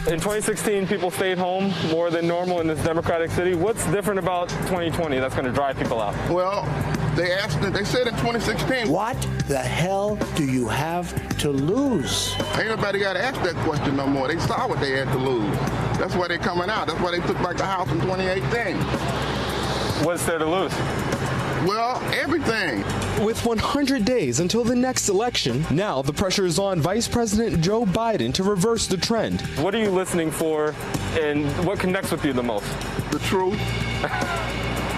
In 2016, people stayed home more than normal in this Democratic city. What's different about 2020 that's going to drive people out? Well, they said in 2016. What the hell do you have to lose? Ain't nobody got to ask that question no more. They saw what they had to lose. That's why they're coming out. That's why they took back the House in 2018. What's there to lose? Well, everything. With 100 days until the next election, now the pressure is on Vice President Joe Biden to reverse the trend. What are you listening for, and what connects with you the most? The truth.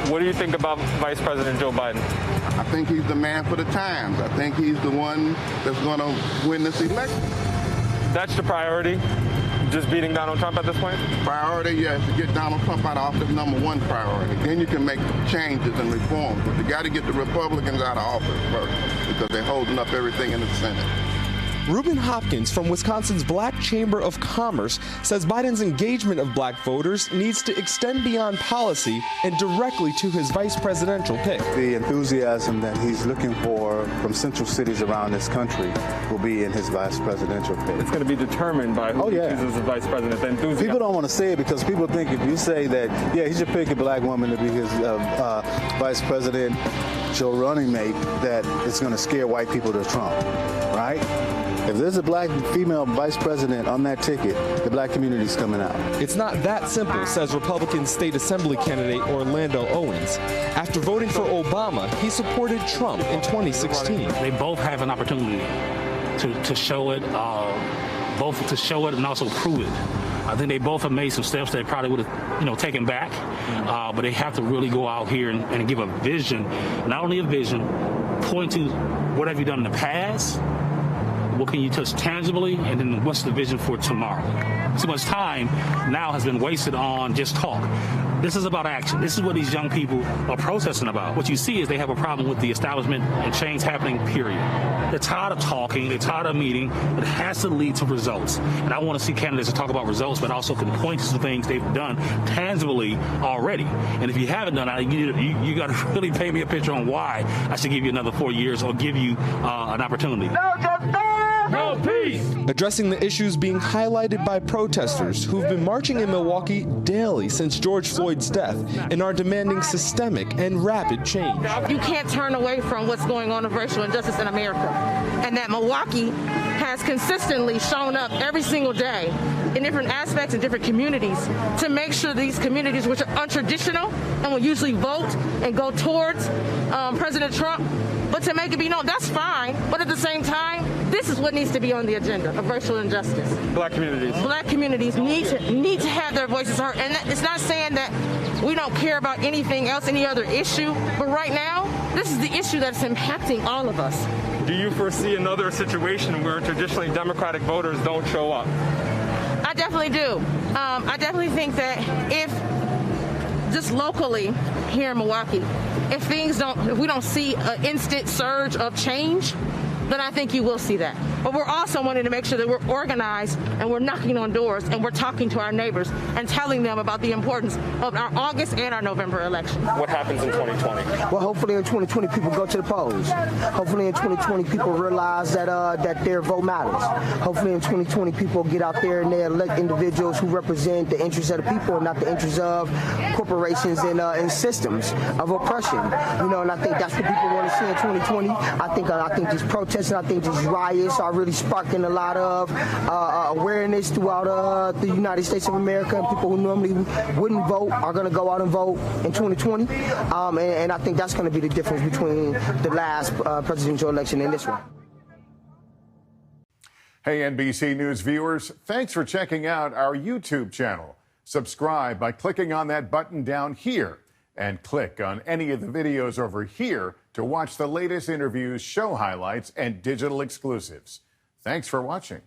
What do you think about Vice President Joe Biden? I think he's the man for the times. I think he's the one that's going to win this election. That's the priority? Just beating Donald Trump at this point? Priority, yes, to get Donald Trump out of office, number one priority. Then you can make changes and reforms, but you got to get the Republicans out of office first because they're holding up everything in the Senate. RUBEN Hopkins from Wisconsin's Black Chamber of Commerce says Biden's engagement of black voters needs to extend beyond policy and directly to his vice presidential pick. The enthusiasm that he's looking for from central cities around this country will be in his vice presidential pick. It's going to be determined by who he chooses as vice president. The enthusiasm. People don't want to say it because people think if you say that, yeah, he should pick a black woman to be his vice presidential running mate, that it's going to scare white people to Trump, right? If there's a black female vice president on that ticket, the black community's coming out. It's not that simple, says Republican State Assembly candidate Orlando Owens. After voting for Obama, he supported Trump in 2016. They both have an opportunity to show it, both to show it and also prove it. I think they both have made some steps they probably would have, taken back, but they have to really go out here and give a vision, not only a vision, point to what have you done in the past, what can you touch tangibly, and then what's the vision for tomorrow? Too much time now has been wasted on just talk. This is about action. This is what these young people are protesting about. What you see is they have a problem with the establishment and change happening, period. They're tired of talking. They're tired of meeting. It has to lead to results. And I want to see candidates that talk about results, but also can point to some things they've done tangibly already. And if you haven't done that, you got to really paint me a picture on why I should give you another 4 years or give you an opportunity. No justice! No peace! Addressing the issues being highlighted by protesters who've been marching in Milwaukee daily since George Floyd's death and are demanding systemic and rapid change. You can't turn away from what's going on with racial injustice in America, and that Milwaukee has consistently shown up every single day in different aspects in different communities to make sure these communities, which are untraditional and will usually vote and go towards President Trump, but to make it be known, that's fine, but at the same time, this is what needs to be on the agenda of racial injustice. Black communities. Black communities need to have their voices heard. And it's not saying that we don't care about anything else, any other issue, but right now, this is the issue that's impacting all of us. Do you foresee another situation where traditionally Democratic voters don't show up? I definitely do. I definitely think that if just locally here in Milwaukee, if we don't see an instant surge of change, then I think you will see that. But we're also wanting to make sure that we're organized and we're knocking on doors and we're talking to our neighbors and telling them about the importance of our August and our November election. What happens in 2020? Well, hopefully in 2020 people go to the polls. Hopefully in 2020 people realize that their vote matters. Hopefully in 2020 people get out there and they elect individuals who represent the interests of the people and not the interests of corporations and systems of oppression. And I think that's what people want to see in 2020. I think these protests and I think these riots are really sparking a lot of awareness throughout the United States of America. And people who normally wouldn't vote are going to go out and vote in 2020. And I think that's going to be the difference between the last presidential election and this one. Hey, NBC News viewers, thanks for checking out our YouTube channel. Subscribe by clicking on that button down here and click on any of the videos over here to watch the latest interviews, show highlights, and digital exclusives. Thanks for watching.